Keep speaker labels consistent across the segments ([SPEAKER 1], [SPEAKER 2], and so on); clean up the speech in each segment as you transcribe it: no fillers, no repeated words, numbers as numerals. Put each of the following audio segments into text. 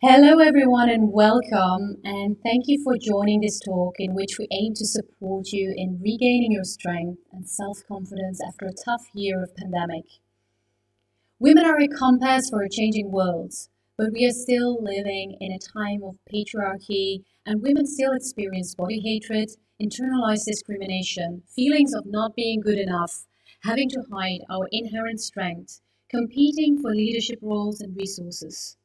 [SPEAKER 1] Hello, everyone, and welcome. And thank you for joining this talk in which we aim to support you in regaining your strength and self confidence after a tough year of pandemic. Women are a compass for a changing world, but we are still living in a time of patriarchy, and women still experience body hatred, internalized discrimination, feelings of not being good enough, having to hide our inherent strength, competing for leadership roles and resources.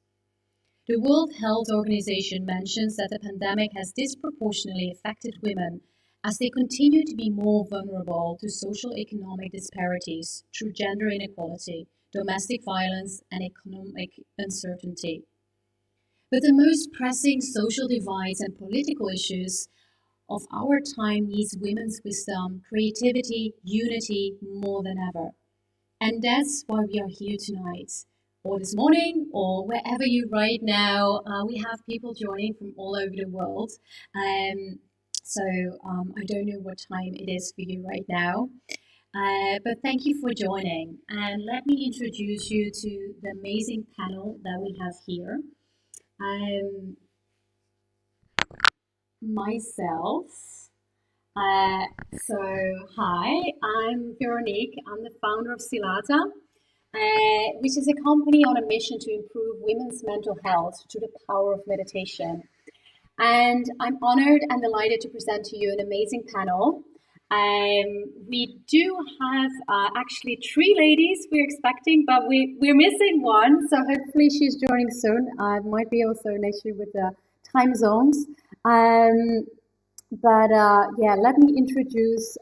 [SPEAKER 1] The World Health Organization mentions that the pandemic has disproportionately affected women as they continue to be more vulnerable to social economic disparities through gender inequality, domestic violence, and economic uncertainty. But the most pressing social divides and political issues of our time needs women's wisdom, creativity, unity more than ever. And that's why we are here tonight, or this morning, or wherever you right now. We have people joining from all over the world. Um, I don't know what time it is for you right now, but thank you for joining. And let me introduce you to the amazing panel that we have here. Um, Myself. Uh, Hi, I'm Veronique. I'm the founder of Silata, which is a company on a mission to improve women's mental health through the power of meditation. And I'm honored and delighted to present to you an amazing panel. We do have actually three ladies we're expecting, but we're missing one. So hopefully she's joining soon. Might be also an issue with the time zones. Um, but let me introduce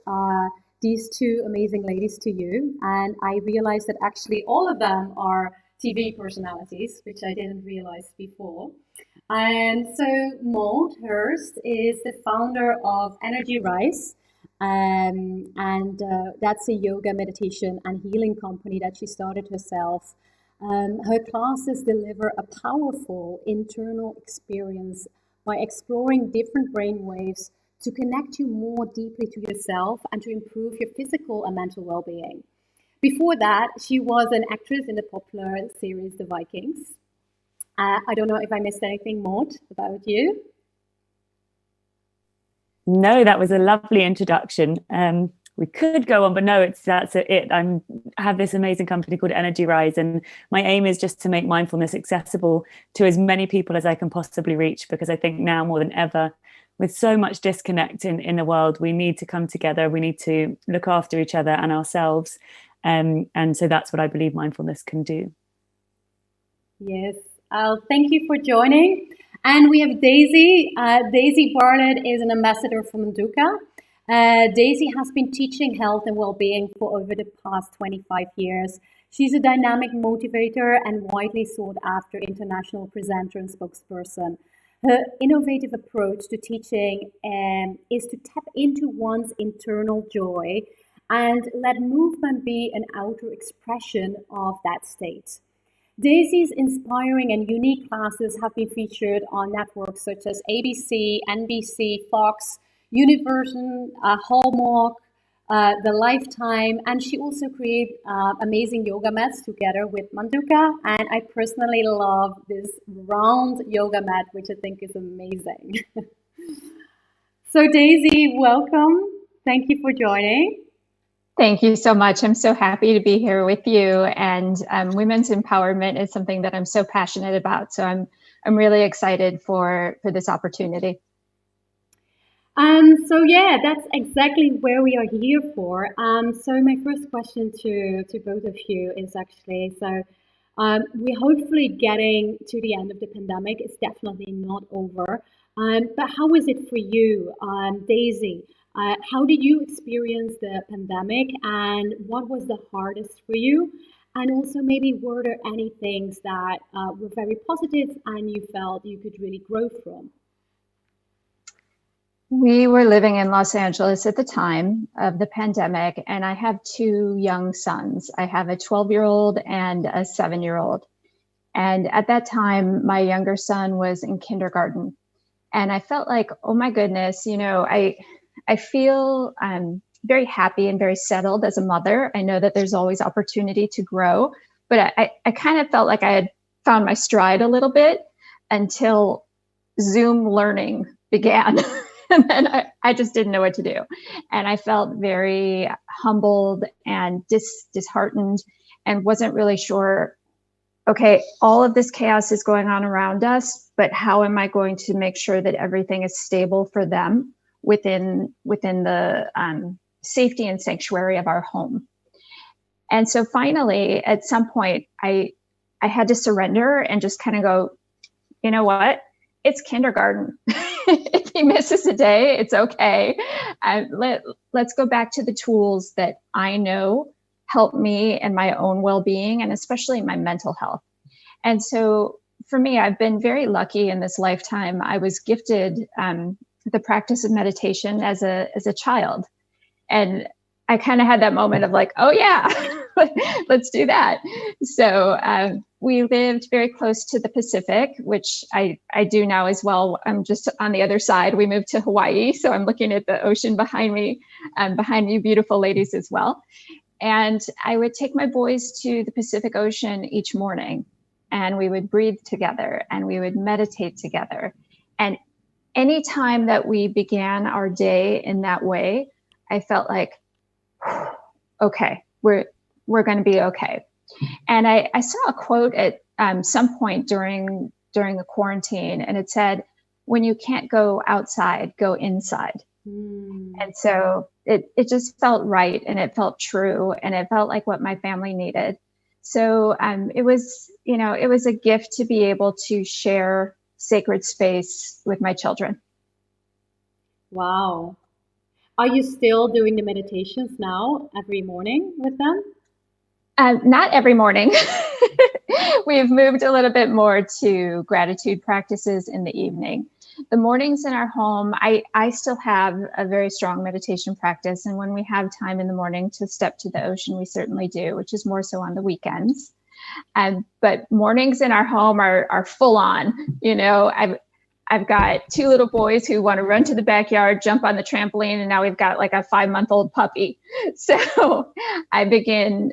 [SPEAKER 1] these two amazing ladies to you. And I realized that actually all of them are TV personalities, which I didn't realize before. And so Maud Hurst is the founder of Energy Rise. And that's a yoga, meditation, and healing company that she started herself. Her classes deliver a powerful internal experience by exploring different brain waves to connect you more deeply to yourself and to improve your physical and mental well being. Before that, she was an actress in the popular series The Vikings. I don't know if I missed anything, Maud, about you.
[SPEAKER 2] No, that was a lovely introduction. We could go on, but no, that's it. I have this amazing company called Energy Rise, and my aim is just to make mindfulness accessible to as many people as I can possibly reach, because I think now more than ever, with so much disconnect in the world, we need to come together. We need to look after each other and ourselves. And so that's what I believe mindfulness can do.
[SPEAKER 1] Yes, thank you for joining. And we have Daisy. Daisy Bartlett is an ambassador for Manduka. Daisy has been teaching health and well-being for over the past 25 years. She's a dynamic motivator and widely sought after international presenter and spokesperson. Her innovative approach to teaching is to tap into one's internal joy and let movement be an outer expression of that state. Daisy's inspiring and unique classes have been featured on networks such as ABC, NBC, Fox, Univision, Hallmark, The Lifetime, and she also creates amazing yoga mats together with Manduka. And I personally love this round yoga mat, which I think is amazing. So, Daisy, welcome. Thank you for joining.
[SPEAKER 3] Thank you so much. I'm so happy to be here with you. And women's empowerment is something that I'm so passionate about. So I'm really excited for this opportunity.
[SPEAKER 1] That's exactly where we are here for. So my first question to both of you is actually, we're hopefully getting to the end of the pandemic. It's definitely not over. But how is it for you, Daisy? How did you experience the pandemic, and what was the hardest for you? And also, maybe were there any things that were very positive and you felt you could really grow from?
[SPEAKER 3] We were living in Los Angeles at the time of the pandemic, and I have two young sons. I have a 12-year-old and a 7-year-old. And at that time, my younger son was in kindergarten. And I felt like, oh my goodness, I feel very happy and very settled as a mother. I know that there's always opportunity to grow, but I kind of felt like I had found my stride a little bit. until Zoom learning began. And then I just didn't know what to do. And I felt very humbled and disheartened and wasn't really sure, okay, all of this chaos is going on around us, but how am I going to make sure that everything is stable for them within the safety and sanctuary of our home? And so finally, at some point, I had to surrender and just kind of go, you know what? It's kindergarten. If he misses a day, it's okay. Let's go back to the tools that I know help me and my own well-being, and especially my mental health. And so for me, I've been very lucky in this lifetime. I was gifted the practice of meditation as a child. And I kind of had that moment of like, oh yeah, let's do that. So we lived very close to the Pacific, which I do now as well. I'm just on the other side. We moved to Hawaii, so I'm looking at the ocean behind me, behind you beautiful ladies as well. And I would take my boys to the Pacific Ocean each morning, and we would breathe together and we would meditate together. And anytime that we began our day in that way, I felt like, okay, we're going to be okay. And I saw a quote at some point during the quarantine, and it said, when you can't go outside, go inside. And so it just felt right, and it felt true, and it felt like what my family needed. So it was a gift to be able to share sacred space with my children.
[SPEAKER 1] Wow. Are you still doing the meditations now every morning with them?
[SPEAKER 3] Not every morning. We've moved a little bit more to gratitude practices in the evening. The mornings in our home, I still have a very strong meditation practice. And when we have time in the morning to step to the ocean, we certainly do, which is more so on the weekends. But mornings in our home are full on. I've got two little boys who want to run to the backyard, jump on the trampoline, and now we've got like a 5-month-old puppy. So I begin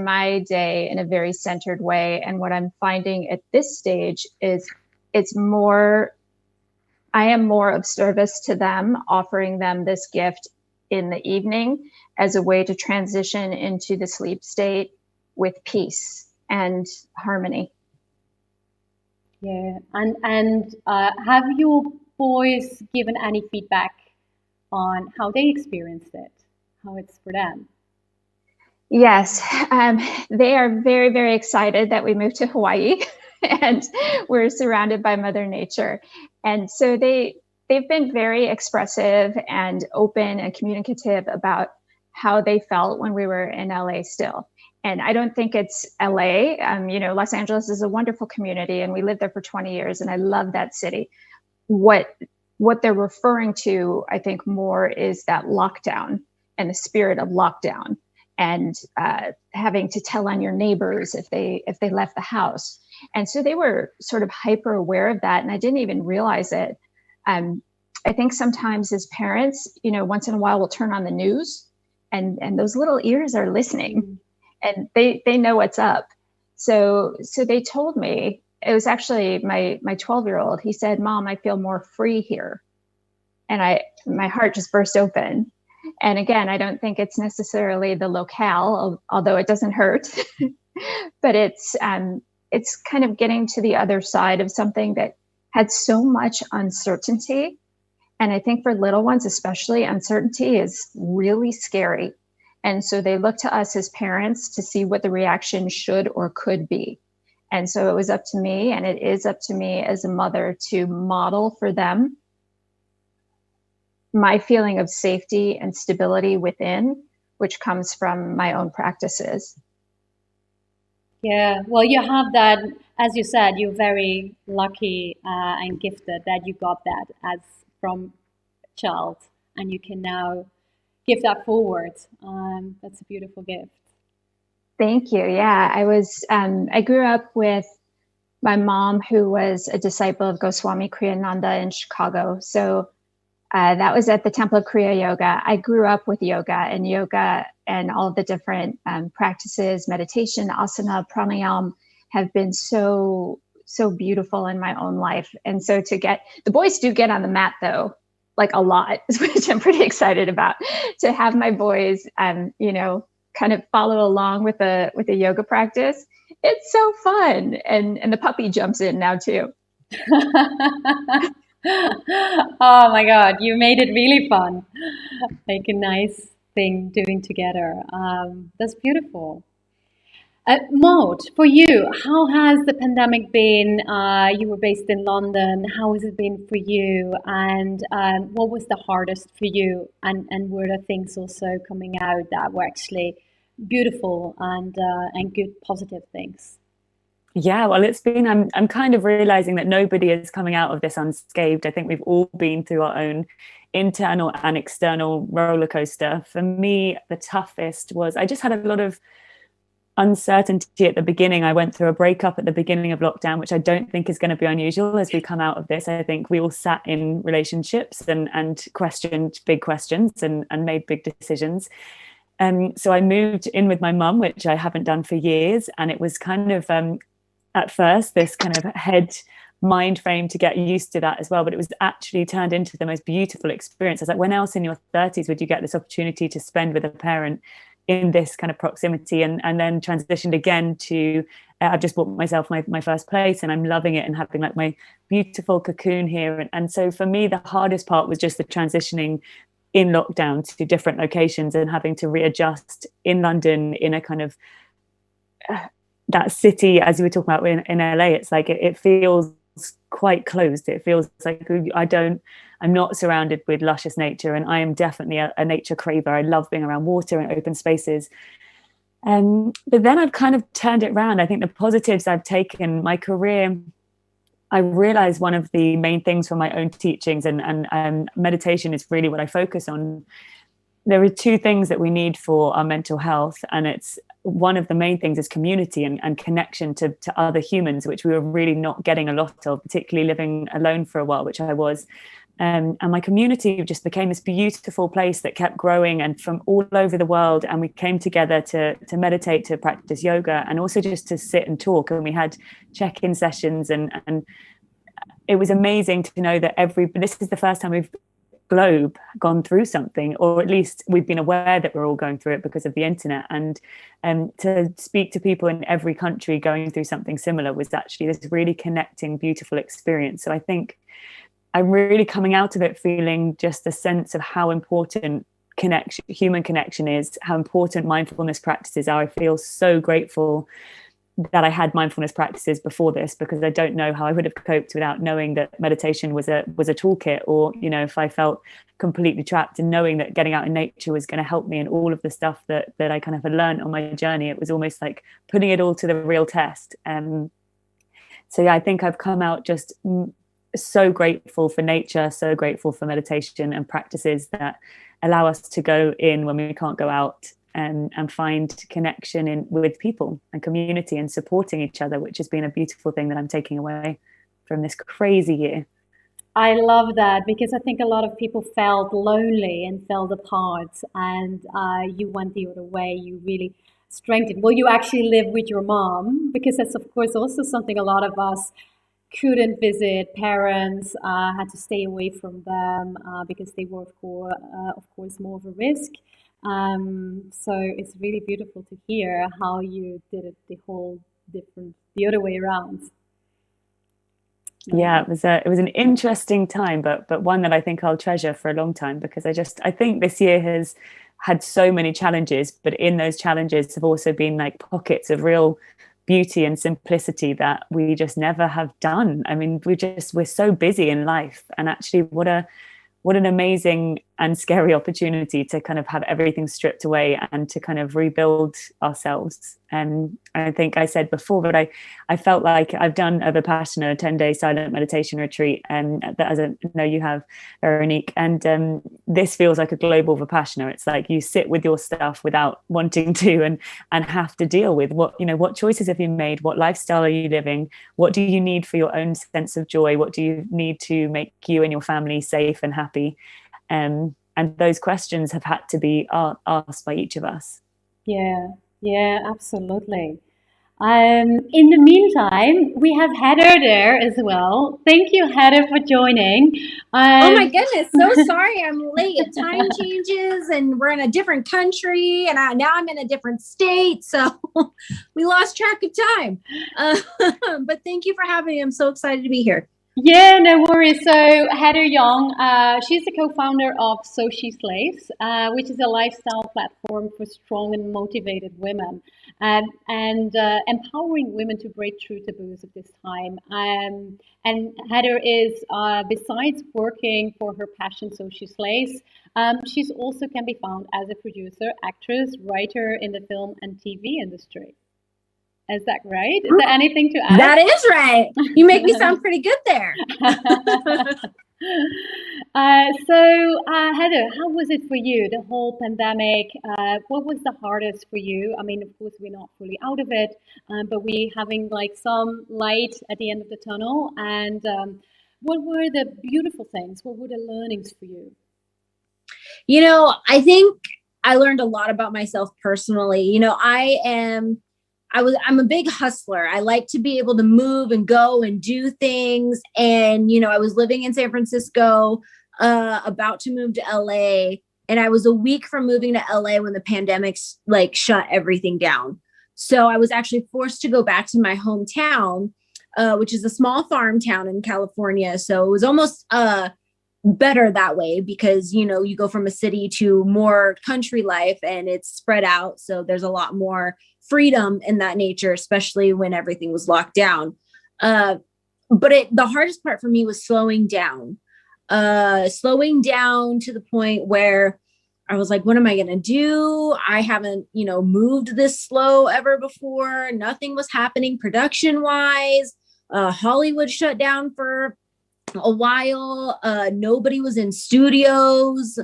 [SPEAKER 3] my day in a very centered way. And what I'm finding at this stage is I am more of service to them, offering them this gift in the evening as a way to transition into the sleep state with peace and harmony.
[SPEAKER 1] Yeah, and have your boys given any feedback on how they experienced it, how it's for them?
[SPEAKER 3] Yes, they are very, very excited that we moved to Hawaii and we're surrounded by Mother Nature. And so they've been very expressive and open and communicative about how they felt when we were in LA still. And I don't think it's LA. Los Angeles is a wonderful community, and we lived there for 20 years, and I love that city. What they're referring to, I think, more is that lockdown and the spirit of lockdown, and having to tell on your neighbors if they left the house. And so they were sort of hyper aware of that, and I didn't even realize it. I think sometimes as parents, once in a while we'll turn on the news, and those little ears are listening. And they know what's up. So they told me, it was actually my 12-year-old. He said, "Mom, I feel more free here." And my heart just burst open. And again, I don't think it's necessarily the locale, although it doesn't hurt, but it's kind of getting to the other side of something that had so much uncertainty. And I think for little ones, especially, uncertainty is really scary. And so they look to us as parents to see what the reaction should or could be. And so it was up to me, and it is up to me as a mother to model for them my feeling of safety and stability within, which comes from my own practices.
[SPEAKER 1] Yeah, well, you have that, as you said, you're very lucky and gifted that you got that as from a child, and you can now give that forward. That's a beautiful gift.
[SPEAKER 3] Thank you. Yeah, I grew up with my mom, who was a disciple of Goswami Kriyananda in Chicago. So that was at the Temple of Kriya Yoga. I grew up with yoga and all the different practices, meditation, asana, pranayama, have been so so beautiful in my own life. And so the boys do get on the mat though, like a lot, which I'm pretty excited about, to have my boys, kind of follow along with a yoga practice. It's so fun. And the puppy jumps in now too.
[SPEAKER 1] Oh my God, you made it really fun. Like a nice thing doing together. That's beautiful. Maud, for you, how has the pandemic been? You were based in London. How has it been for you? And what was the hardest for you? And were there things also coming out that were actually beautiful and good, positive things?
[SPEAKER 2] Yeah, well, I'm kind of realizing that nobody is coming out of this unscathed. I think we've all been through our own internal and external roller coaster. For me, the toughest was I just had a lot of uncertainty at the beginning. I went through a breakup at the beginning of lockdown, which I don't think is going to be unusual as we come out of this. I think we all sat in relationships and questioned big questions and made big decisions. So I moved in with my mum, which I haven't done for years. And it was kind of, at first, this kind of head mind frame to get used to that as well. But it was actually turned into the most beautiful experience. I was like, when else in your 30s would you get this opportunity to spend with a parent in this kind of proximity? And then transitioned again to I've just bought myself my first place, and I'm loving it and having like my beautiful cocoon here. And so for me, the hardest part was just the transitioning in lockdown to different locations and having to readjust in London in a kind of that city, as we were talking about in LA. It's like it feels quite closed. It feels like I'm not surrounded with luscious nature, and I am definitely a nature craver. I love being around water and open spaces. But then I've kind of turned it around. I think the positives I've taken, my career, I realized one of the main things from my own teachings and meditation is really what I focus on. There are two things that we need for our mental health, and it's one of the main things is community and connection to other humans, which we were really not getting a lot of, particularly living alone for a while, which I was. And my community just became this beautiful place that kept growing, and from all over the world. And we came together to meditate, to practice yoga, and also just to sit and talk. And we had check-in sessions, and it was amazing to know that this is the first time we've globe gone through something, or at least we've been aware that we're all going through it because of the internet. And to speak to people in every country going through something similar was actually this really connecting, beautiful experience. So I think I'm really coming out of it feeling just a sense of how important human connection is, how important mindfulness practices are. I feel so grateful that I had mindfulness practices before this, because I don't know how I would have coped without knowing that meditation was a toolkit, or, if I felt completely trapped, and knowing that getting out in nature was going to help me, and all of the stuff that I kind of had learned on my journey. It was almost like putting it all to the real test. So yeah, I think I've come out just so grateful for nature, so grateful for meditation and practices that allow us to go in when we can't go out, and find connection with people and community and supporting each other, which has been a beautiful thing that I'm taking away from this crazy year.
[SPEAKER 1] I love that, because I think a lot of people felt lonely and felt apart, and you went the other way. You really strengthened. Well, you actually live with your mom, because that's of course also something a lot of us couldn't visit. Parents had to stay away from them because they were of course more of a risk. So it's really beautiful to hear how you did it the other way around.
[SPEAKER 2] Yeah, it was an interesting time, but one that I think I'll treasure for a long time, because I think this year has had so many challenges, but in those challenges have also been like pockets of real beauty and simplicity that we just never have done. I mean, we're so busy in life, and actually what an amazing and scary opportunity to kind of have everything stripped away and to kind of rebuild ourselves. And I think I said before, but I felt like I've done a Vipassana, a 10-day silent meditation retreat, and that, as I know you have, Veronique. And this feels like a global Vipassana. It's like you sit with your stuff without wanting to, and have to deal with what choices have you made? What lifestyle are you living? What do you need for your own sense of joy? What do you need to make you and your family safe and happy? And those questions have had to be asked by each of us.
[SPEAKER 1] Yeah, absolutely. In the meantime, we have Heather there as well. Thank you, Heather, for joining.
[SPEAKER 4] Oh my goodness, so sorry I'm late. Time changes and we're in a different country and now I'm in a different state. So we lost track of time. But thank you for having me. I'm so excited to be here.
[SPEAKER 1] Yeah, no worries. So Heather Young, she's the co-founder of So She Slaves, which is a lifestyle platform for strong and motivated women, and empowering women to break through taboos of this time. And Heather is, besides working for her passion, So She Slaves, she's also can be found as a producer, actress, writer in the film and TV industry. Is that right? Is there anything to add?
[SPEAKER 4] That is right. You make me sound pretty good there.
[SPEAKER 1] Heather, how was it for you, the whole pandemic? What was the hardest for you? I mean, of course, we're not fully out of it, but we're having like some light at the end of the tunnel. And what were the beautiful things? What were the learnings for you?
[SPEAKER 4] You know, I think I learned a lot about myself personally. You know, I'm a big hustler. I like to be able to move and go and do things. And, you know, I was living in San Francisco, about to move to LA. And I was a week from moving to LA when the pandemic like shut everything down. So I was actually forced to go back to my hometown, which is a small farm town in California. So it was almost better that way because, you know, you go from a city to more country life and it's spread out. So there's a lot more freedom in that nature, especially when everything was locked down. But the hardest part for me was slowing down to the point where I was like, what am I going to do? I haven't, you know, moved this slow ever before. Nothing was happening production wise. Hollywood shut down for a while. Nobody was in studios.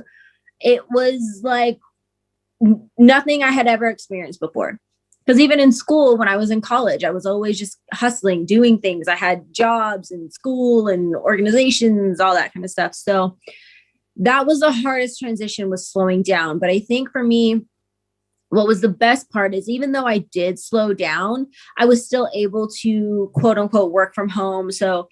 [SPEAKER 4] It was like nothing I had ever experienced before. Because even in school, when I was in college, I was always just hustling, doing things. I had jobs in school and organizations, all that kind of stuff. So that was the hardest transition, was slowing down. But I think for me, what was the best part is even though I did slow down, I was still able to quote unquote work from home. So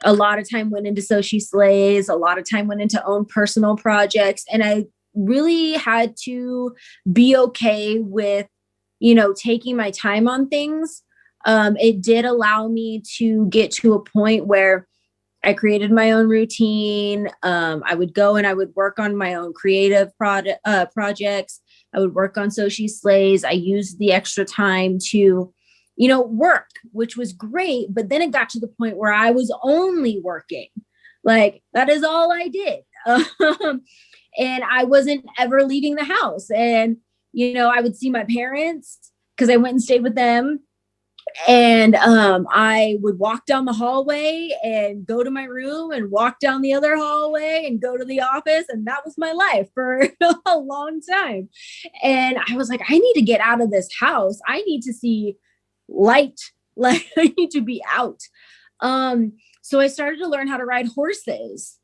[SPEAKER 4] a lot of time went into So She Slays, a lot of time went into own personal projects. And I really had to be okay with, you know, taking my time on things. It did allow me to get to a point where I created my own routine. I would go and I would work on my own creative projects. I would work on So She Slays. I used the extra time to, you know, work, which was great. But then it got to the point where I was only working. Like, that is all I did. And I wasn't ever leaving the house. And, you know, I would see my parents because I went and stayed with them. And I would walk down the hallway and go to my room and walk down the other hallway and go to the office. And that was my life for a long time. And I was like, I need to get out of this house. I need to see light. Like, I need to be out. So I started to learn how to ride horses.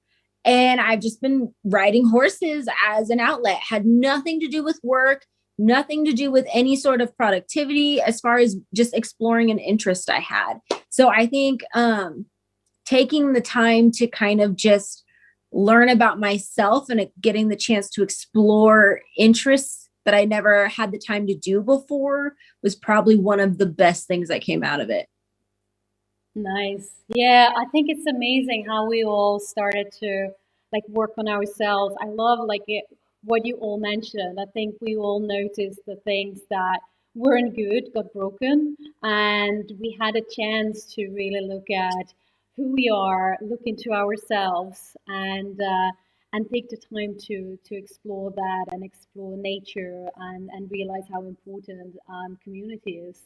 [SPEAKER 4] And I've just been riding horses as an outlet. Had nothing to do with work, nothing to do with any sort of productivity, as far as just exploring an interest I had. So I think taking the time to kind of just learn about myself and getting the chance to explore interests that I never had the time to do before was probably one of the best things that came out of it.
[SPEAKER 1] Nice. Yeah, I think it's amazing how we all started to like work on ourselves. I love what you all mentioned. I think we all noticed the things that weren't good got broken, and we had a chance to really look at who we are, look into ourselves, and take the time to explore that and explore nature and realize how important community is.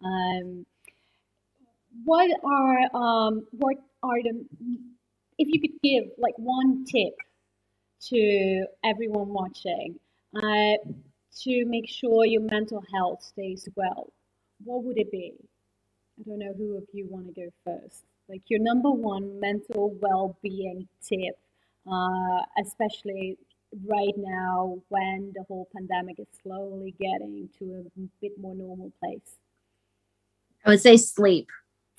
[SPEAKER 1] Um, what are the if you could give like one tip to everyone watching to make sure your mental health stays well, what would it be? I don't know who of you want to go first. Like your number one mental well-being tip, especially right now when the whole pandemic is slowly getting to a bit more normal place.
[SPEAKER 4] I would say sleep.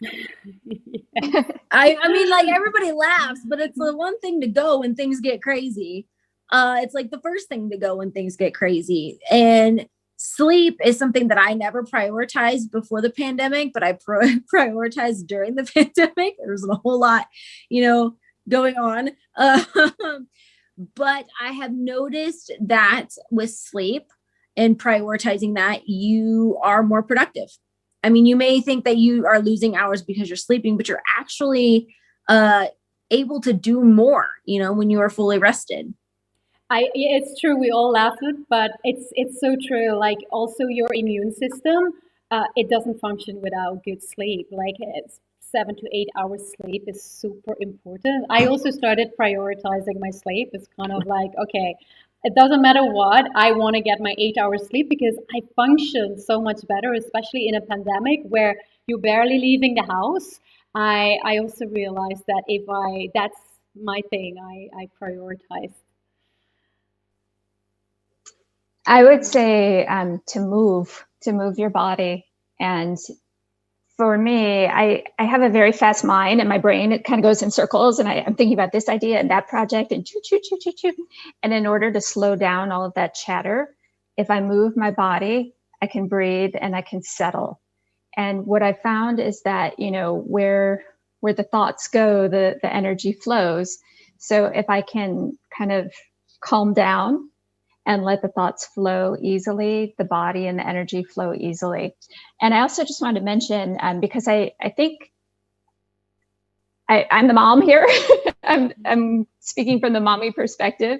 [SPEAKER 1] Yeah.
[SPEAKER 4] I mean, like, everybody laughs, but it's the one thing to go when things get crazy. It's like the first thing to go when things get crazy. And sleep is something that I never prioritized before the pandemic, but I prioritized during the pandemic. There was a whole lot, going on. But I have noticed that with sleep and prioritizing that, you are more productive. I mean, you may think that you are losing hours because you're sleeping, but you're actually able to do more, when you are fully rested.
[SPEAKER 1] It's true. We all laugh at it, but it's so true. Like also your immune system, it doesn't function without good sleep. Like it's 7 to 8 hours sleep is super important. I also started prioritizing my sleep. It's kind of like, okay, it doesn't matter what, I want to get my 8 hours sleep because I function so much better, especially in a pandemic where you're barely leaving the house. I also realized that that's my thing. I prioritize.
[SPEAKER 3] I would say to move your body. And for me, I have a very fast mind, and my brain, it kind of goes in circles, and I'm thinking about this idea and that project and choo, choo, choo, choo, choo. And in order to slow down all of that chatter, if I move my body, I can breathe and I can settle. And what I found is that, where the thoughts go, the energy flows. So if I can kind of calm down and let the thoughts flow easily, the body and the energy flow easily. And I also just wanted to mention, because I think I'm the mom here, I'm speaking from the mommy perspective.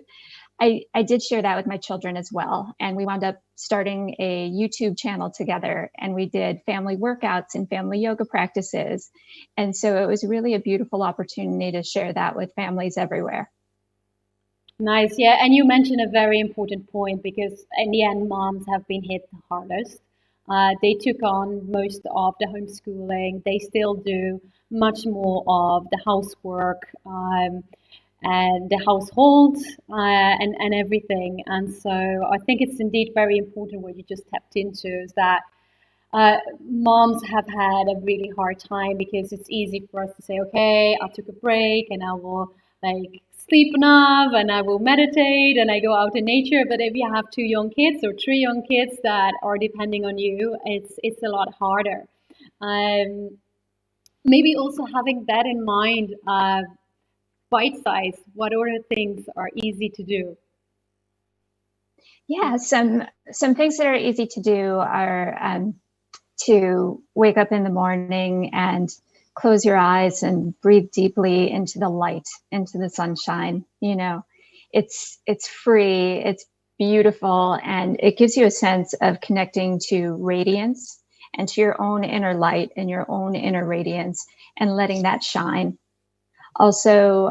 [SPEAKER 3] I did share that with my children as well. And we wound up starting a YouTube channel together, and we did family workouts and family yoga practices. And so it was really a beautiful opportunity to share that with families everywhere.
[SPEAKER 1] Nice, yeah. And you mentioned a very important point because in the end, moms have been hit the hardest. They took on most of the homeschooling. They still do much more of the housework and the household and everything. And so I think it's indeed very important what you just tapped into is that moms have had a really hard time because it's easy for us to say, okay, I took a break and I will like sleep enough and I will meditate and I go out in nature. But if you have 2 young kids or 3 young kids that are depending on you, it's a lot harder. Um, Maybe also having that in mind, bite size, what other things are easy to do?
[SPEAKER 3] Yeah, some things that are easy to do are to wake up in the morning and close your eyes and breathe deeply into the light, into the sunshine. It's free, it's beautiful, and it gives you a sense of connecting to radiance and to your own inner light and your own inner radiance and letting that shine. Also,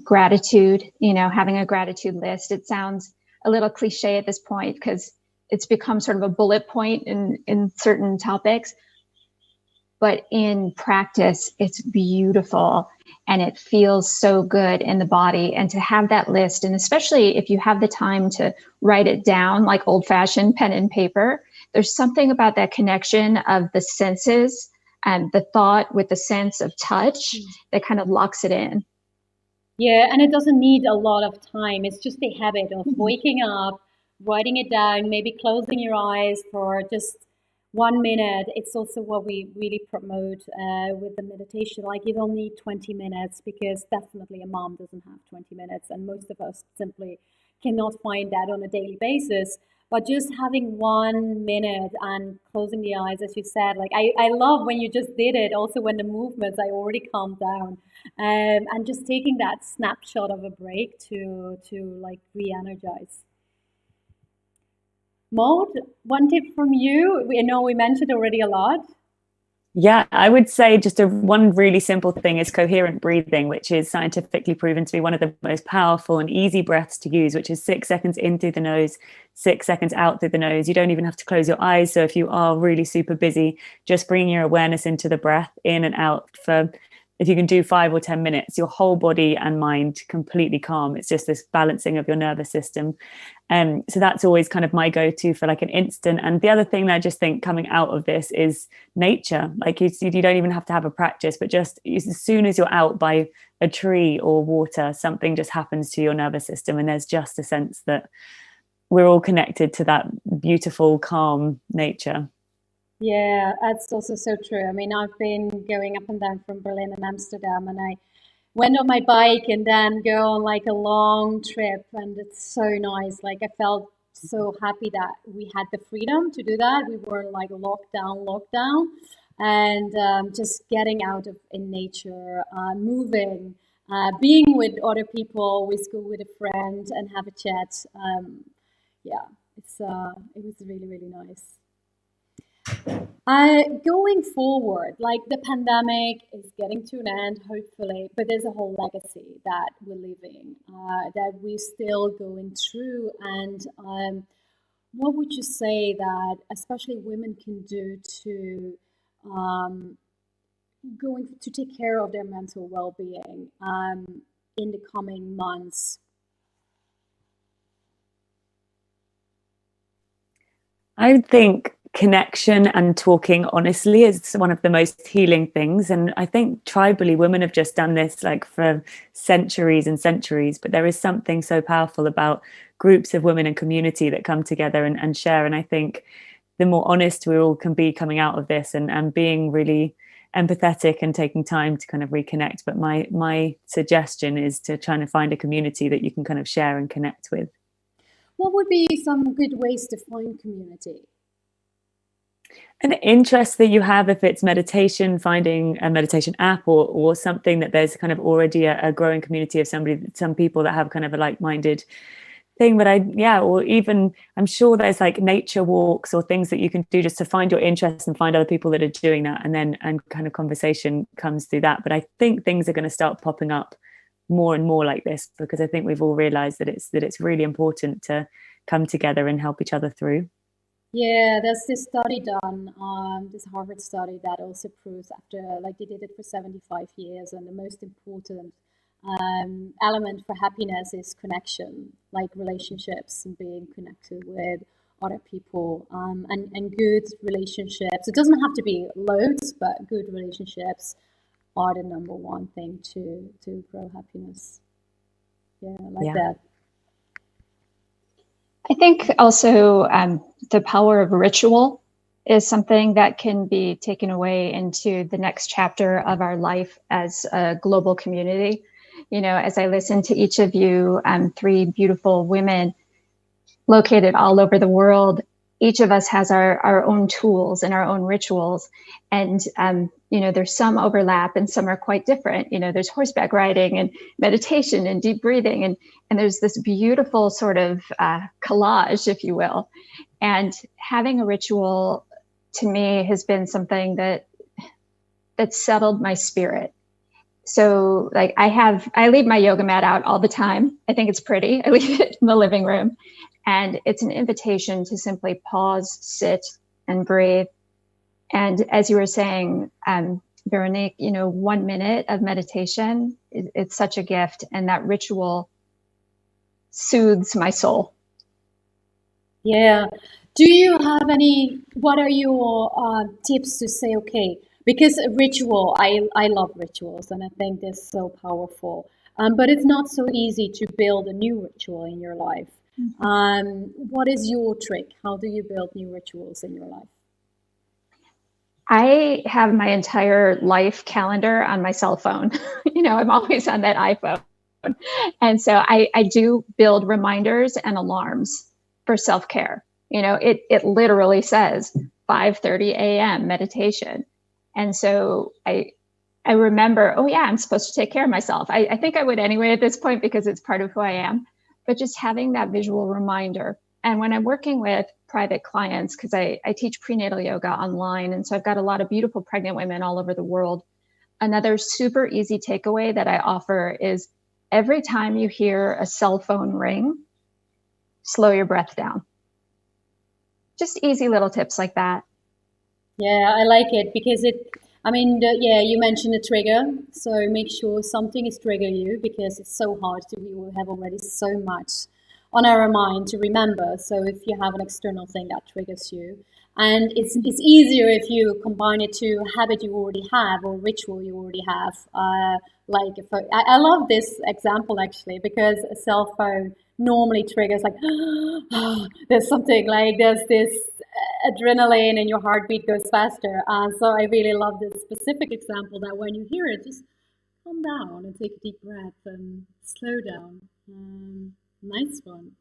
[SPEAKER 3] gratitude, having a gratitude list. It sounds a little cliche at this point because it's become sort of a bullet point in certain topics. But in practice, it's beautiful and it feels so good in the body. And to have that list, and especially if you have the time to write it down like old-fashioned pen and paper, there's something about that connection of the senses and the thought with the sense of touch that kind of locks it in.
[SPEAKER 1] Yeah, and it doesn't need a lot of time. It's just the habit of waking up, writing it down, maybe closing your eyes for just 1 minute. It's also what we really promote with the meditation. Like you don't need 20 minutes because definitely a mom doesn't have 20 minutes, and most of us simply cannot find that on a daily basis. But just having 1 minute and closing the eyes, as you said, like I love when you just did it. Also, when the movements, I already calmed down, and just taking that snapshot of a break to like re-energize. Maud, one tip from you. We know we mentioned already a lot.
[SPEAKER 2] Yeah, I would say just one really simple thing is coherent breathing, which is scientifically proven to be one of the most powerful and easy breaths to use, which is 6 seconds in through the nose, 6 seconds out through the nose. You don't even have to close your eyes. So if you are really super busy, just bring your awareness into the breath in and out for if you can do 5 or 10 minutes, your whole body and mind completely calm. It's just this balancing of your nervous system. So that's always kind of my go-to for like an instant. And the other thing that I just think coming out of this is nature. Like you don't even have to have a practice, but just as soon as you're out by a tree or water, something just happens to your nervous system. And there's just a sense that we're all connected to that beautiful, calm nature.
[SPEAKER 1] Yeah, that's also so true. I mean, I've been going up and down from Berlin and Amsterdam, and I went on my bike and then go on like a long trip, and it's so nice. Like I felt so happy that we had the freedom to do that. We weren't like lockdown, and just getting out in nature, moving, being with other people. We go with a friend and have a chat. Yeah, it was really really nice. Going forward, like the pandemic is getting to an end, hopefully, but there's a whole legacy that we're living, that we're still going through. And what would you say that especially women can do to going to take care of their mental well-being in the coming months?
[SPEAKER 2] I think connection and talking honestly is one of the most healing things. And I think tribally, women have just done this like for centuries and centuries. But there is something so powerful about groups of women and community that come together and share. And I think the more honest we all can be coming out of this and being really empathetic and taking time to kind of reconnect. But my suggestion is to try and find a community that you can kind of share and connect with.
[SPEAKER 1] What would be some good ways to find community?
[SPEAKER 2] An interest that you have, if it's meditation, finding a meditation app or something that there's kind of already a growing community of some people that have kind of a like-minded thing. But or even I'm sure there's like nature walks or things that you can do just to find your interest and find other people that are doing that, and kind of conversation comes through that. But I think things are going to start popping up more and more like this, because I think we've all realized that it's really important to come together and help each other through.
[SPEAKER 1] Yeah, there's this study done, this Harvard study that also proves after, like they did it for 75 years, and the most important element for happiness is connection, like relationships and being connected with other people, and good relationships. It doesn't have to be loads, but good relationships are the number one thing to grow happiness. Yeah, I like that.
[SPEAKER 3] I think also the power of ritual is something that can be taken away into the next chapter of our life as a global community. You know, as I listen to each of you, 3 beautiful women located all over the world, each of us has our own tools and our own rituals. And, you know, there's some overlap and some are quite different. You know, there's horseback riding and meditation and deep breathing. And there's this beautiful sort of collage, if you will. And having a ritual to me has been something that settled my spirit. So like I leave my yoga mat out all the time. I think it's pretty. I leave it in the living room. And it's an invitation to simply pause, sit, and breathe. And as you were saying, Veronique, you know, 1 minute of meditation, it's such a gift. And that ritual soothes my soul.
[SPEAKER 1] Yeah. Do you have what are your tips to say, okay, because a ritual, I love rituals and I think they're so powerful, but it's not so easy to build a new ritual in your life. What is your trick? How do you build new rituals in your life?
[SPEAKER 3] I have my entire life calendar on my cell phone. You know, I'm always on that iPhone. And so I do build reminders and alarms for self-care. You know, it literally says 5:30 a.m. meditation. And so I remember, oh yeah, I'm supposed to take care of myself. I think I would anyway at this point because it's part of who I am. But just having that visual reminder. And when I'm working with private clients, because I teach prenatal yoga online, and so I've got a lot of beautiful pregnant women all over the world. Another super easy takeaway that I offer is every time you hear a cell phone ring, slow your breath down. Just easy little tips like that.
[SPEAKER 1] Yeah, I like it because I mean, yeah, you mentioned a trigger, so make sure something is trigger you because it's so hard to. We have already so much on our mind to remember. So if you have an external thing that triggers you, and it's easier if you combine it to a habit you already have or ritual you already have. Like if I love this example actually because a cell phone normally triggers like there's something like there's this adrenaline and your heartbeat goes faster. So I really love this specific example that when you hear it, just calm down and take a deep breath and slow down. Nice one.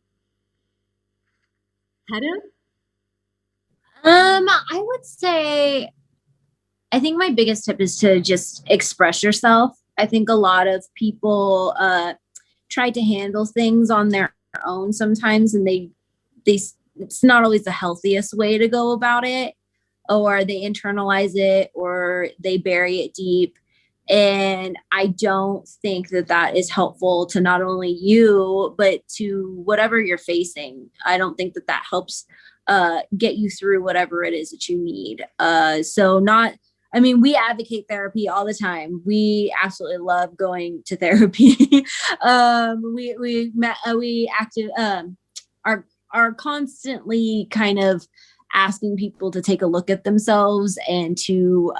[SPEAKER 1] Heather?
[SPEAKER 4] I would say, I think my biggest tip is to just express yourself. I think a lot of people try to handle things on their own sometimes, and they it's not always the healthiest way to go about it, or they internalize it or they bury it deep. And I don't think that that is helpful to not only you, but to whatever you're facing. I don't think that that helps get you through whatever it is that you need. I mean, we advocate therapy all the time. We absolutely love going to therapy. Are constantly kind of asking people to take a look at themselves and to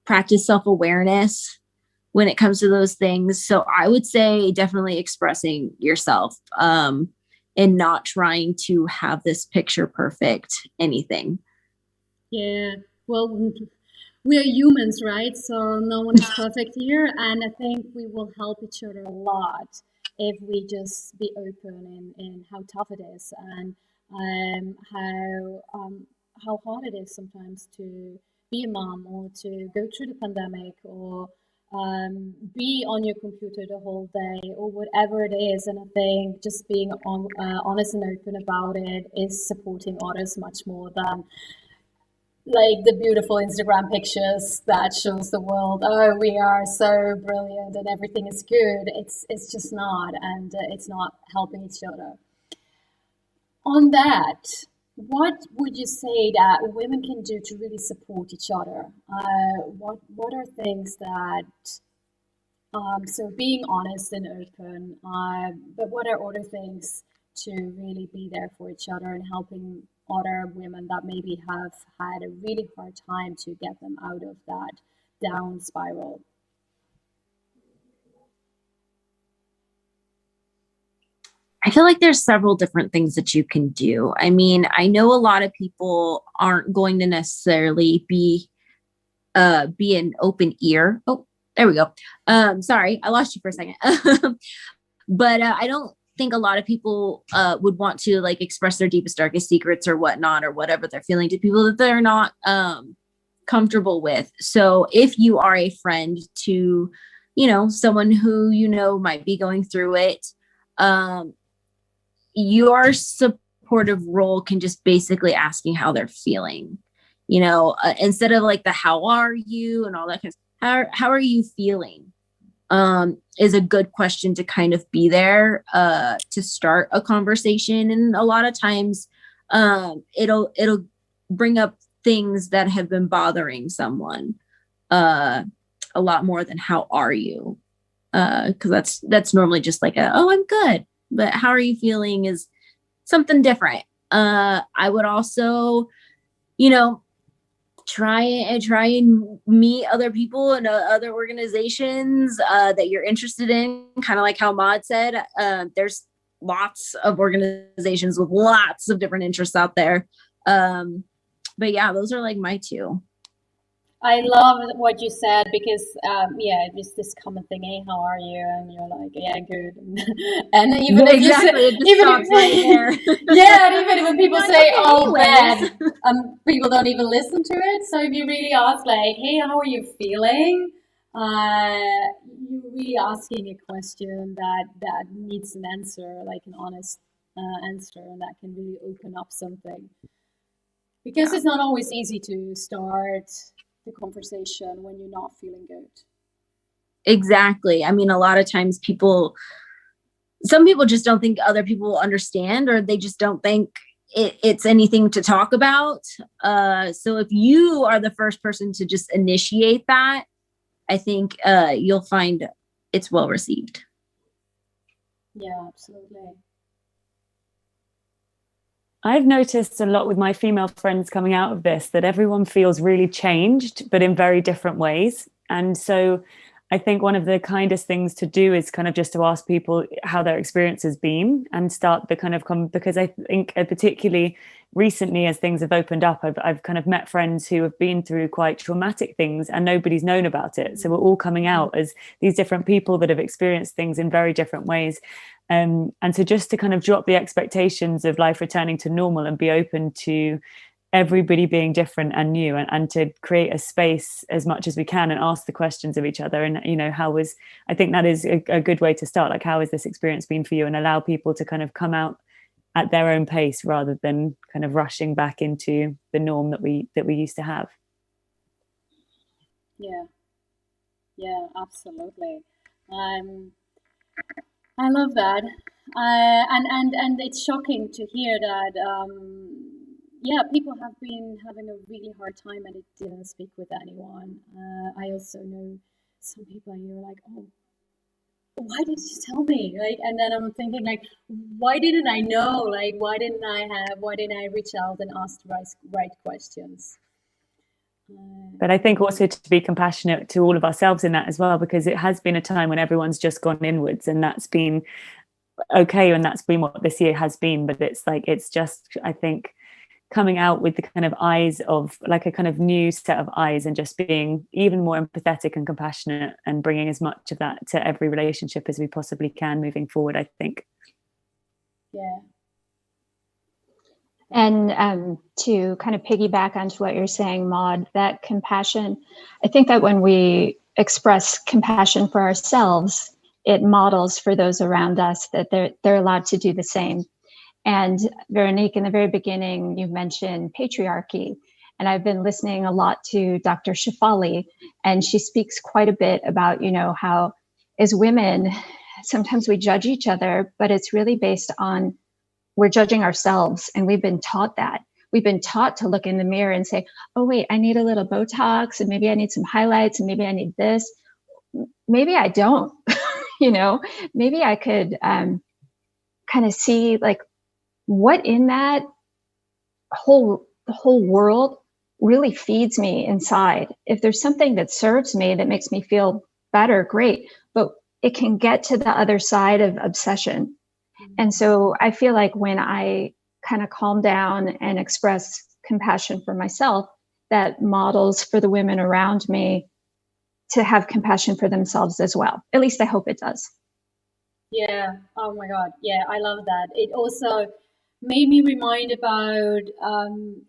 [SPEAKER 4] practice self-awareness when it comes to those things. So I would say definitely expressing yourself and not trying to have this picture perfect anything.
[SPEAKER 1] Yeah, well, we are humans, right? So no one is perfect here. And I think we will help each other a lot if we just be open in how tough it is and how hard it is sometimes to be a mom or to go through the pandemic or be on your computer the whole day or whatever it is. And I think just being honest and open about it is supporting others much more than like the beautiful Instagram pictures that shows the world, oh, we are so brilliant and everything is good. It's just not, and it's not helping each other. On that, what would you say that women can do to really support each other? What are things that so being honest and open, but what are other things to really be there for each other and helping other women that maybe have had a really hard time to get them out of that down spiral?
[SPEAKER 4] I feel like there's several different things that you can do. I mean, I know a lot of people aren't going to necessarily be an open ear. Oh, there we go. Sorry, I lost you for a second. But I don't think a lot of people would want to like express their deepest, darkest secrets or whatnot, or whatever they're feeling to people that they're not comfortable with. So if you are a friend to, someone who, might be going through it, your supportive role can just basically asking how they're feeling, instead of like the, how are you and all that kind of stuff. How are you feeling? Is a good question to kind of be there to start a conversation. And a lot of times it'll bring up things that have been bothering someone a lot more than how are you? Because that's normally just like oh, I'm good. But how are you feeling is something different. I would also, try and meet other people and other organizations that you're interested in, kind of like how Maud said. There's lots of organizations with lots of different interests out there. But yeah, those are like my two.
[SPEAKER 1] I love what you said because, just this common thing, hey, how are you? And you're like, yeah, good. And even if even when people say, oh, bad, people don't even listen to it. So if you really ask, like, hey, how are you feeling? You're really asking a question that needs an answer, like an honest answer, and that can really open up something. Because it's not always easy to start the conversation when you're not feeling good.
[SPEAKER 4] Exactly. I mean, a lot of times some people just don't think other people will understand, or they just don't think it's anything to talk about. So if you are the first person to just initiate that, I think you'll find it's well received.
[SPEAKER 1] Yeah, absolutely.
[SPEAKER 2] I've noticed a lot with my female friends coming out of this that everyone feels really changed, but in very different ways. And so I think one of the kindest things to do is kind of just to ask people how their experience has been and start the kind of because I think particularly recently as things have opened up, I've kind of met friends who have been through quite traumatic things and nobody's known about it. So we're all coming out as these different people that have experienced things in very different ways. And so just to kind of drop the expectations of life returning to normal and be open to everybody being different and new, and to create a space as much as we can and ask the questions of each other. And, you know, I think that is a good way to start. Like, how has this experience been for you? And allow people to kind of come out at their own pace rather than kind of rushing back into the norm that we used to have.
[SPEAKER 1] Yeah, absolutely. I love that. And it's shocking to hear that people have been having a really hard time and it didn't speak with anyone. I also know some people and you're like, oh, why did you tell me? Like, and then I'm thinking like, why didn't I know? Like, why didn't I reach out and ask the right questions?
[SPEAKER 2] But I think also to be compassionate to all of ourselves in that as well, because it has been a time when everyone's just gone inwards, and that's been okay, and that's been what this year has been. But it's just, I think, coming out with the kind of eyes of like a kind of new set of eyes and just being even more empathetic and compassionate and bringing as much of that to every relationship as we possibly can moving forward, I think.
[SPEAKER 1] Yeah.
[SPEAKER 3] And to kind of piggyback onto what you're saying, Maud, that compassion, I think that when we express compassion for ourselves, it models for those around us that they're allowed to do the same. And Veronique, in the very beginning, you mentioned patriarchy. And I've been listening a lot to Dr. Shefali, and she speaks quite a bit about, you know, how as women, sometimes we judge each other, but it's really based on we're judging ourselves. And we've been taught that. We've been taught to look in the mirror and say, oh, wait, I need a little Botox, and maybe I need some highlights, and maybe I need this. Maybe I don't, you know, maybe I could kind of see like what in that the whole world really feeds me inside. If there's something that serves me, that makes me feel better, great. But it can get to the other side of obsession. And so I feel like when I kind of calm down and express compassion for myself, that models for the women around me to have compassion for themselves as well. At least I hope it does.
[SPEAKER 1] Yeah. Oh my God. Yeah, I love that. It also made me remind about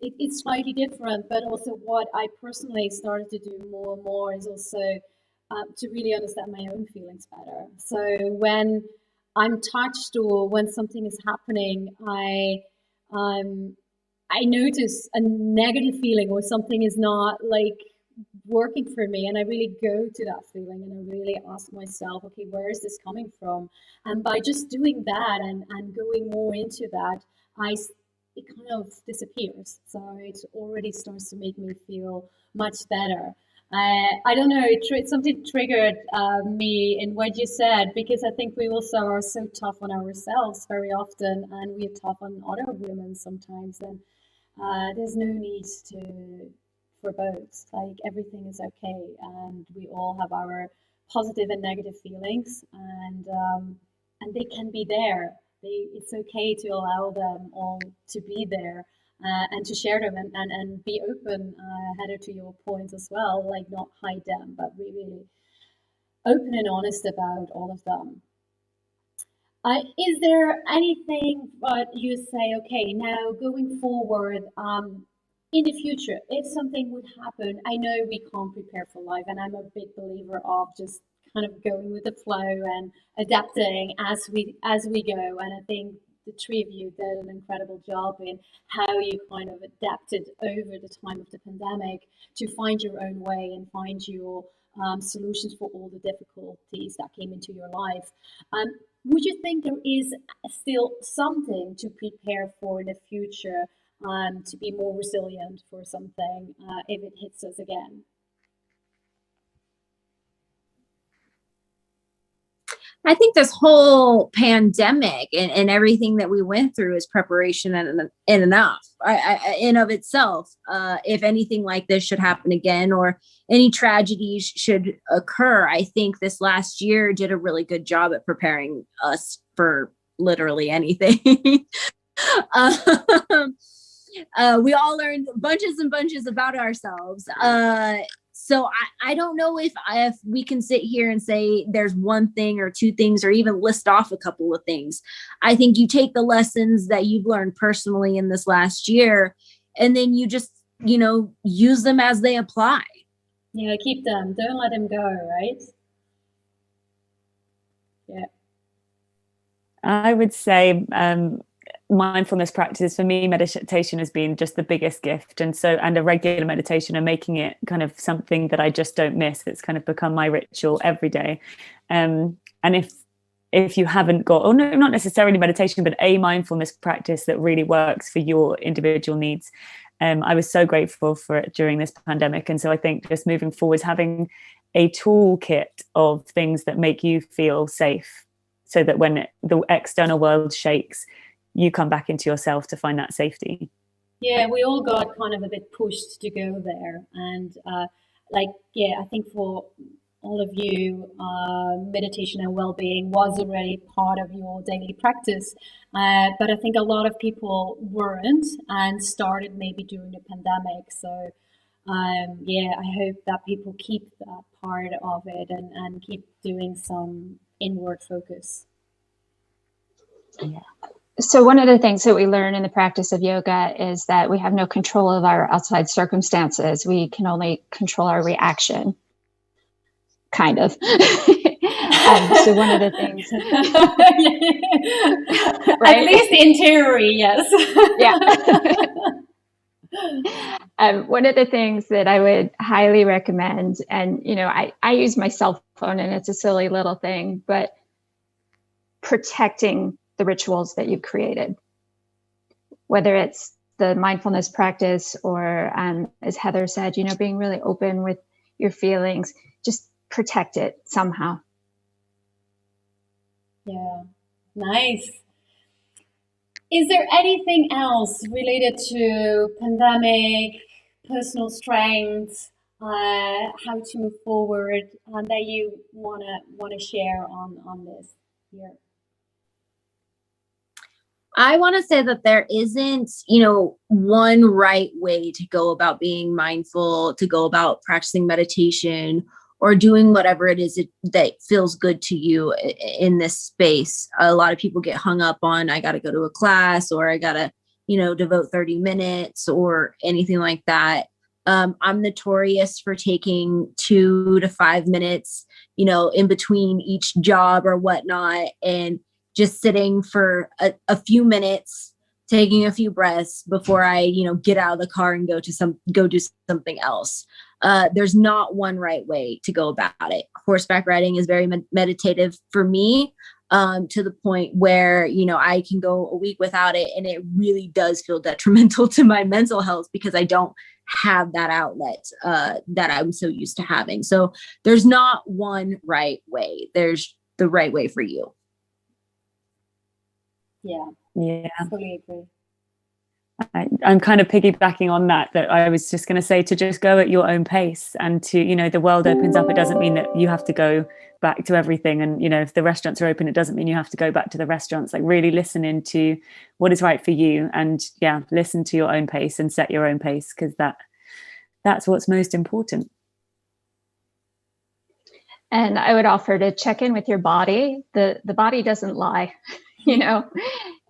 [SPEAKER 1] it's slightly different, but also what I personally started to do more and more is also to really understand my own feelings better. So when I'm touched or when something is happening, I notice a negative feeling or something is not like working for me, and I really go to that feeling and I really ask myself, okay, where is this coming from? And by just doing that and going more into that, it kind of disappears. So it already starts to make me feel much better. I don't know, something triggered me in what you said, because I think we also are so tough on ourselves very often, and we're tough on other women sometimes. And there's no need for both. Like, everything is okay, and we all have our positive and negative feelings, and they can be there. It's okay to allow them all to be there. And to share them and be open, Heather, to your point as well, like not hide them, but be really open and honest about all of them. Is there anything that you say, okay, now going forward, in the future, if something would happen, I know we can't prepare for life, and I'm a big believer of just kind of going with the flow and adapting as we go. And I think the three of you did an incredible job in how you kind of adapted over the time of the pandemic to find your own way and find your solutions for all the difficulties that came into your life. Would you think there is still something to prepare for in the future, to be more resilient for something if it hits us again?
[SPEAKER 4] I think this whole pandemic and everything that we went through is preparation and enough in of itself. If anything like this should happen again, or any tragedies should occur, I think this last year did a really good job at preparing us for literally anything. We all learned bunches and bunches about ourselves. So I don't know if we can sit here and say there's one thing or two things, or even list off a couple of things. I think you take the lessons that you've learned personally in this last year, and then you just, use them as they apply.
[SPEAKER 1] Yeah, keep them. Don't let them go, right? Yeah.
[SPEAKER 2] I would say mindfulness practice for me, meditation has been just the biggest gift, and a regular meditation, and making it kind of something that I just don't miss. It's kind of become my ritual every day. And if you haven't got, or no, not necessarily meditation, but a mindfulness practice that really works for your individual needs, I was so grateful for it during this pandemic. And so I think just moving forward, having a toolkit of things that make you feel safe, so that when the external world shakes, you come back into yourself to find that safety.
[SPEAKER 1] Yeah, we all got kind of a bit pushed to go there. And I think for all of you, meditation and well-being was already part of your daily practice. But I think a lot of people weren't, and started maybe during the pandemic. So I hope that people keep that part of it, and keep doing some inward focus.
[SPEAKER 2] Yeah.
[SPEAKER 3] So one of the things that we learn in the practice of yoga is that we have no control of our outside circumstances. We can only control our reaction, kind of. So one of the things,
[SPEAKER 1] right? At least in theory, yes.
[SPEAKER 3] Yeah. One of the things that I would highly recommend, and I use my cell phone, and it's a silly little thing, but protecting the rituals that you've created, whether it's the mindfulness practice, or as Heather said, being really open with your feelings, just protect it somehow.
[SPEAKER 1] Yeah, nice. Is there anything else related to pandemic, personal strength, how to move forward, that you wanna share on this here?
[SPEAKER 4] I want to say that there isn't, one right way to go about being mindful, to go about practicing meditation, or doing whatever it is that feels good to you in this space. A lot of people get hung up on, I got to go to a class, or I got to, devote 30 minutes or anything like that. I'm notorious for taking 2 to 5 minutes, in between each job or whatnot, and just sitting for a few minutes, taking a few breaths before I, get out of the car and go do something else. There's not one right way to go about it. Horseback riding is very meditative for me, to the point where, I can go a week without it, and it really does feel detrimental to my mental health, because I don't have that outlet that I'm so used to having. So there's not one right way. There's the right way for you.
[SPEAKER 1] Yeah, fully agree.
[SPEAKER 2] I'm kind of piggybacking on that I was just going to say, to just go at your own pace, and to, the world opens up. It doesn't mean that you have to go back to everything. And, if the restaurants are open, it doesn't mean you have to go back to the restaurants. Like, really listen into what is right for you, and listen to your own pace and set your own pace, because that's what's most important.
[SPEAKER 3] And I would offer to check in with your body. The body doesn't lie.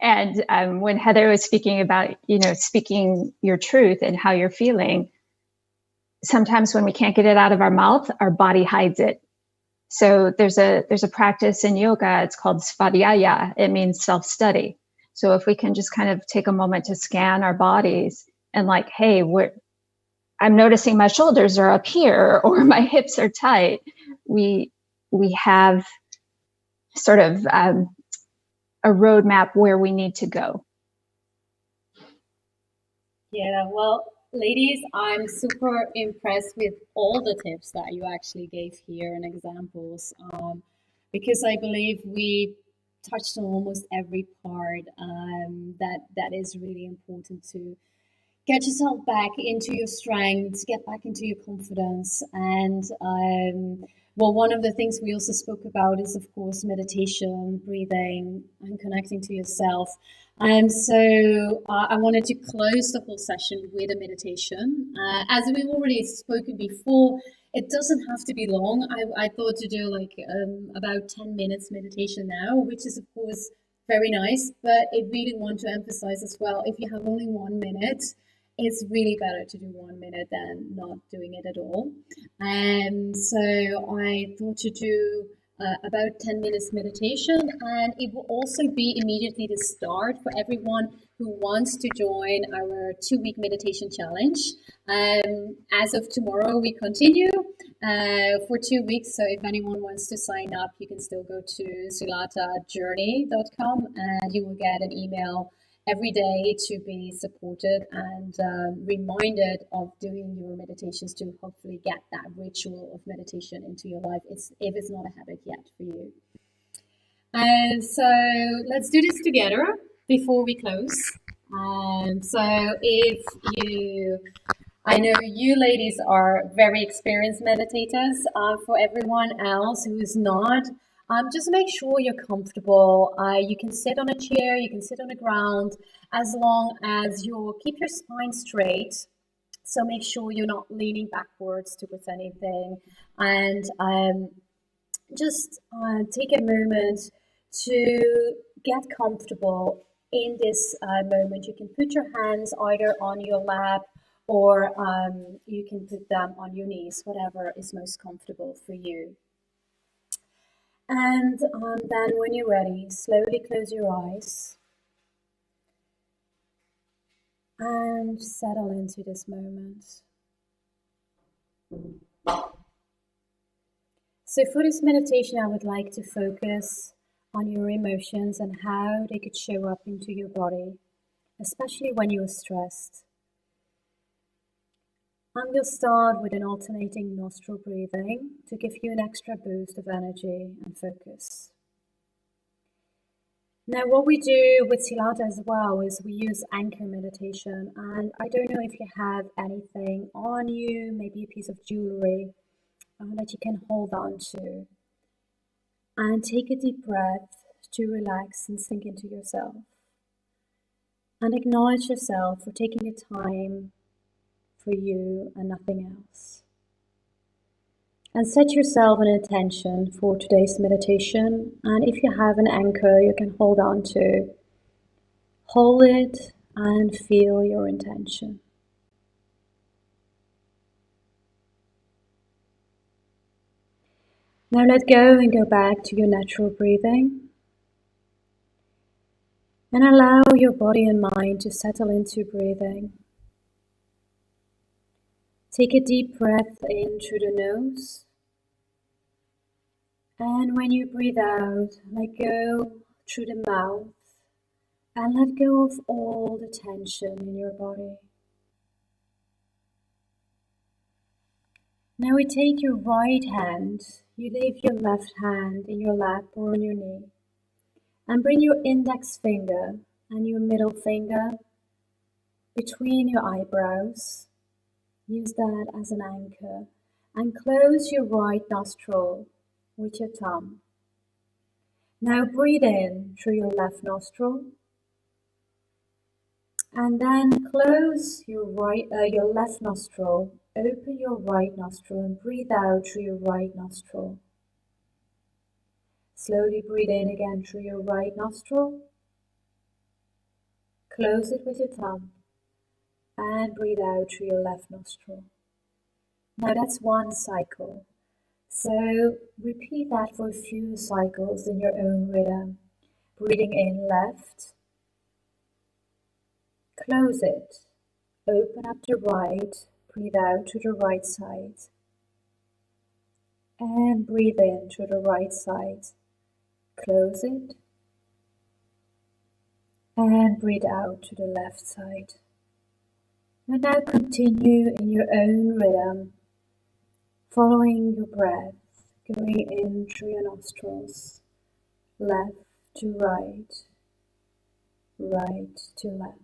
[SPEAKER 3] And when Heather was speaking about, speaking your truth and how you're feeling, sometimes when we can't get it out of our mouth, our body hides it. So there's a practice in yoga. It's called svadhyaya. It means self-study. So if we can just kind of take a moment to scan our bodies, and hey, I'm noticing my shoulders are up here or my hips are tight, we have sort of a roadmap where we need to go.
[SPEAKER 1] Yeah, well, ladies, I'm super impressed with all the tips that you actually gave here and examples, because I believe we touched on almost every part that is really important to get yourself back into your strength, get back into your confidence. And well, one of the things we also spoke about is, of course, meditation, breathing, and connecting to yourself. And so I wanted to close the whole session with a meditation. As we've already spoken before, it doesn't have to be long. I thought to do like about 10 minutes meditation now, which is, of course, very nice. But I really want to emphasize as well, if you have only 1 minute, it's really better to do 1 minute than not doing it at all. And so I thought to do about 10 minutes meditation, and it will also be immediately the start for everyone who wants to join our 2-week meditation challenge. As of tomorrow, we continue for 2 weeks. So if anyone wants to sign up, you can still go to zulatajourney.com and you will get an email every day to be supported and reminded of doing your meditations to hopefully get that ritual of meditation into your life, if it's not a habit yet for you. And so let's do this together before we close. So I know you ladies are very experienced meditators. For everyone else who is not, just make sure you're comfortable. You can sit on a chair, you can sit on the ground, as long as you keep your spine straight. So make sure you're not leaning backwards towards anything. And just take a moment to get comfortable in this moment. You can put your hands either on your lap or you can put them on your knees, whatever is most comfortable for you. And then when you're ready, slowly close your eyes and settle into this moment. So for this meditation, I would like to focus on your emotions and how they could show up into your body, especially when you're stressed. And we'll start with an alternating nostril breathing to give you an extra boost of energy and focus. Now, what we do with Silata as well is we use anchor meditation. And I don't know if you have anything on you, maybe a piece of jewelry that you can hold on to. And take a deep breath to relax and sink into yourself. And acknowledge yourself for taking the time for you and nothing else. And set yourself an intention for today's meditation. And if you have an anchor you can hold on to, hold it and feel your intention. Now let go and go back to your natural breathing. And allow your body and mind to settle into breathing. Take a deep breath in through the nose. And when you breathe out, let go through the mouth. And let go of all the tension in your body. Now we take your right hand, you leave your left hand in your lap or on your knee. And bring your index finger and your middle finger between your eyebrows. Use that as an anchor. And close your right nostril with your thumb. Now breathe in through your left nostril. And then close your left nostril. Open your right nostril and breathe out through your right nostril. Slowly breathe in again through your right nostril. Close it with your thumb. And breathe out through your left nostril. Now that's one cycle. So repeat that for a few cycles in your own rhythm. Breathing in left. Close it. Open up the right. breathe out to the right side. And breathe in to the right side. Close it. And breathe out to the left side. And now continue in your own rhythm, following your breath, going in through your nostrils, left to right, right to left.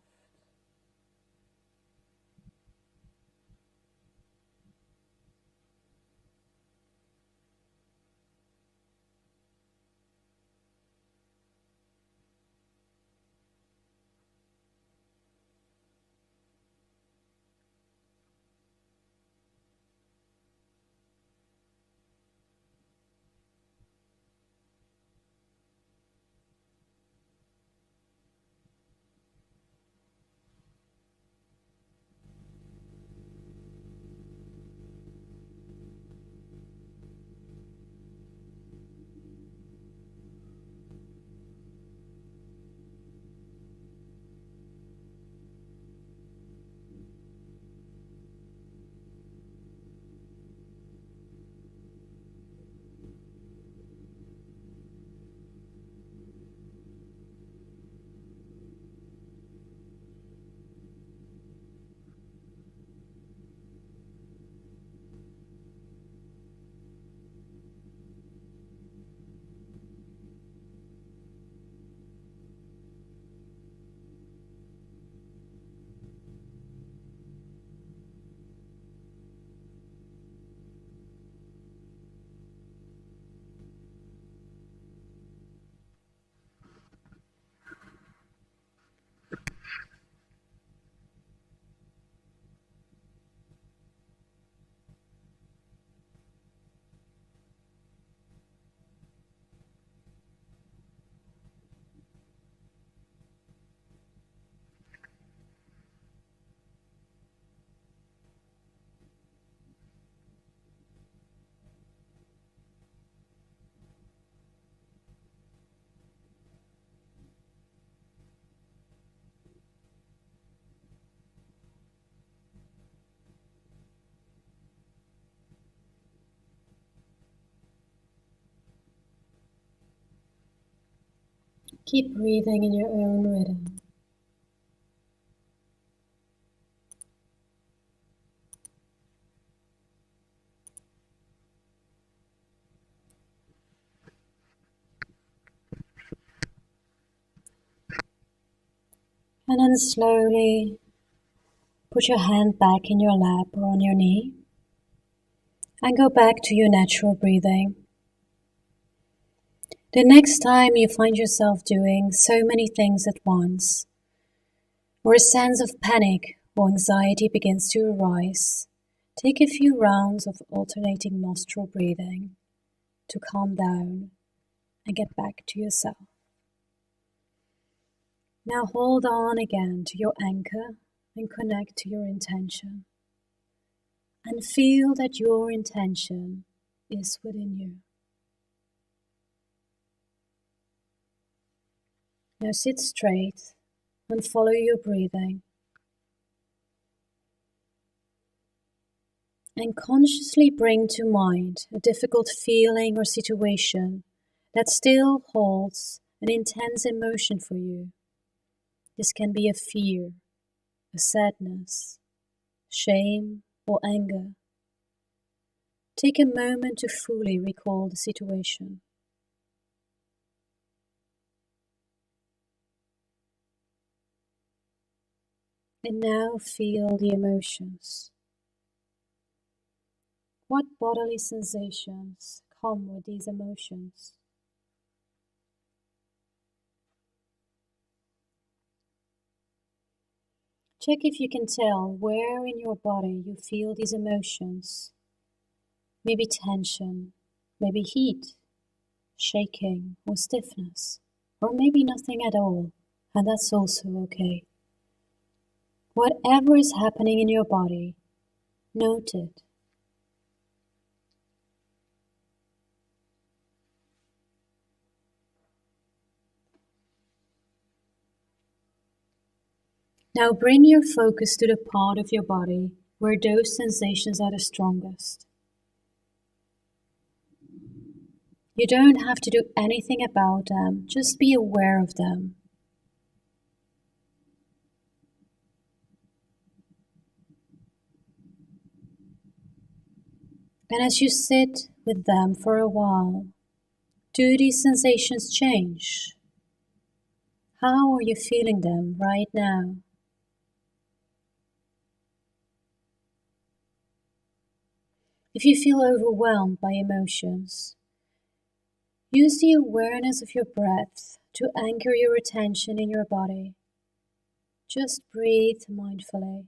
[SPEAKER 1] Keep breathing in your own rhythm. And then slowly put your hand back in your lap or on your knee and go back to your natural breathing. The next time you find yourself doing so many things at once, or a sense of panic or anxiety begins to arise, take a few rounds of alternating nostril breathing to calm down and get back to yourself. Now hold on again to your anchor and connect to your intention. And feel that your intention is within you. Now sit straight and follow your breathing. And consciously bring to mind a difficult feeling or situation that still holds an intense emotion for you. This can be a fear, a sadness, shame, or anger. Take a moment to fully recall the situation. And now feel the emotions. What bodily sensations come with these emotions? Check if you can tell where in your body you feel these emotions. Maybe tension, maybe heat, shaking or stiffness, or maybe nothing at all, and that's also okay. Whatever is happening in your body, note it. Now bring your focus to the part of your body where those sensations are the strongest. You don't have to do anything about them, just be aware of them. And as you sit with them for a while, do these sensations change? How are you feeling them right now? If you feel overwhelmed by emotions, use the awareness of your breath to anchor your attention in your body. Just breathe mindfully.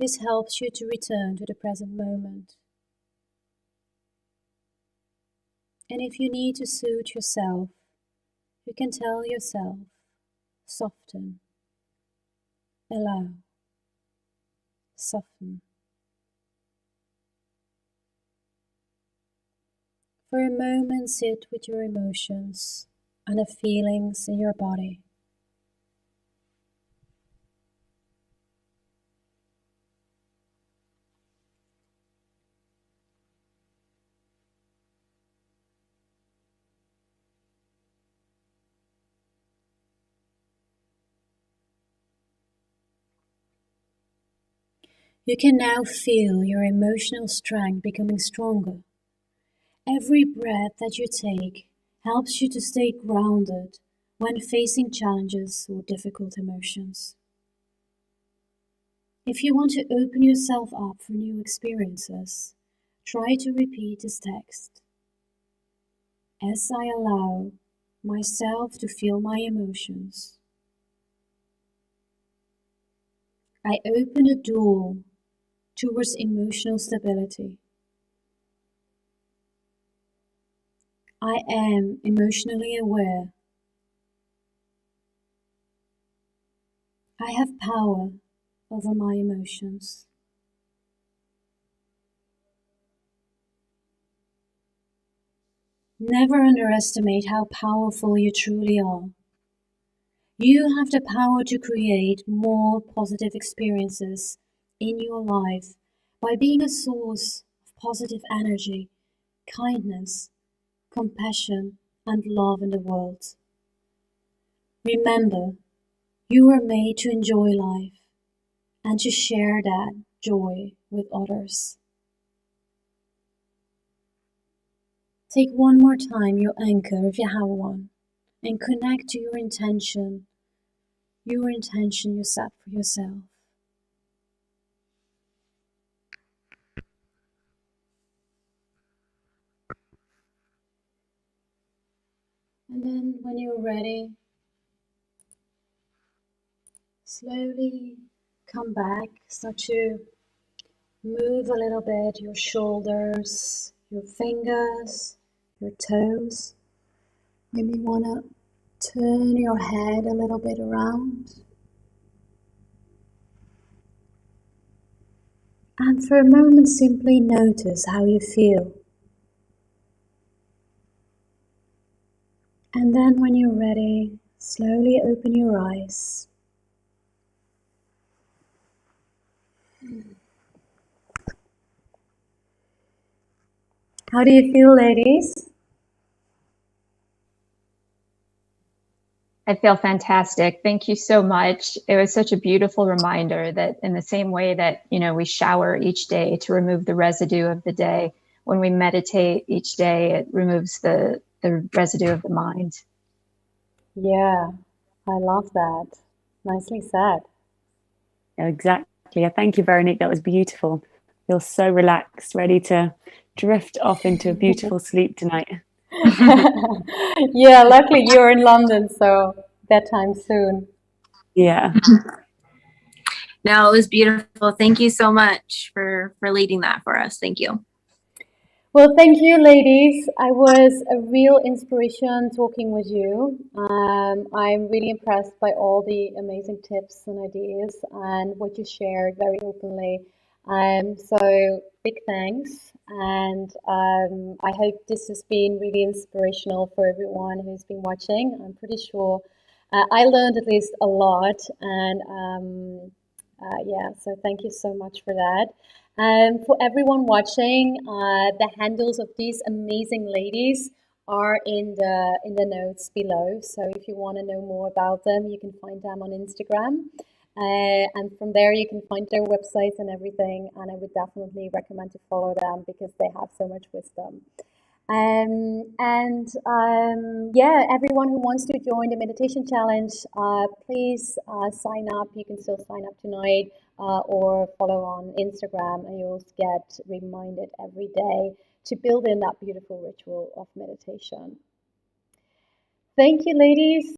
[SPEAKER 1] This helps you to return to the present moment. And if you need to soothe yourself, you can tell yourself, soften, allow, soften. For a moment, sit with your emotions and the feelings in your body. You can now feel your emotional strength becoming stronger. Every breath that you take helps you to stay grounded when facing challenges or difficult emotions. If you want to open yourself up for new experiences, try to repeat this text. As I allow myself to feel my emotions, I open a door towards emotional stability. I am emotionally aware. I have power over my emotions. Never underestimate how powerful you truly are. You have the power to create more positive experiences in your life by being a source of positive energy, kindness, compassion, and love in the world. Remember, you are made to enjoy life and to share that joy with others. Take one more time your anchor, if you have one, and connect to your intention you set for yourself. And then when you're ready, slowly come back, start to move a little bit your shoulders, your fingers, your toes. Maybe you want to turn your head a little bit around. And for a moment, simply notice how you feel. And then when you're ready, slowly open your eyes. How do you feel, ladies?
[SPEAKER 3] I feel fantastic. Thank you so much. It was such a beautiful reminder that in the same way that, we shower each day to remove the residue of the day, when we meditate each day, it removes the residue of the mind.
[SPEAKER 1] Yeah, I love that. Nicely said.
[SPEAKER 2] Exactly. Thank you, Veronique. That was beautiful. Feel so relaxed, ready to drift off into a beautiful sleep tonight.
[SPEAKER 1] Yeah, luckily you're in London, so bedtime soon.
[SPEAKER 2] Yeah.
[SPEAKER 4] No, it was beautiful. Thank you so much for leading that for us. Thank you.
[SPEAKER 1] Well, thank you, ladies. I was a real inspiration talking with you. I'm really impressed by all the amazing tips and ideas and what you shared very openly. So big thanks. And I hope this has been really inspirational for everyone who's been watching. I'm pretty sure I learned at least a lot. And Yeah, so thank you so much for that. For everyone watching, the handles of these amazing ladies are in the notes below. So if you want to know more about them, you can find them on Instagram. And from there, you can find their websites and everything. And I would definitely recommend to follow them because they have so much wisdom. Yeah, everyone who wants to join the meditation challenge, please sign up. You can still sign up tonight or follow on Instagram, and you'll get reminded every day to build in that beautiful ritual of meditation. Thank you, ladies.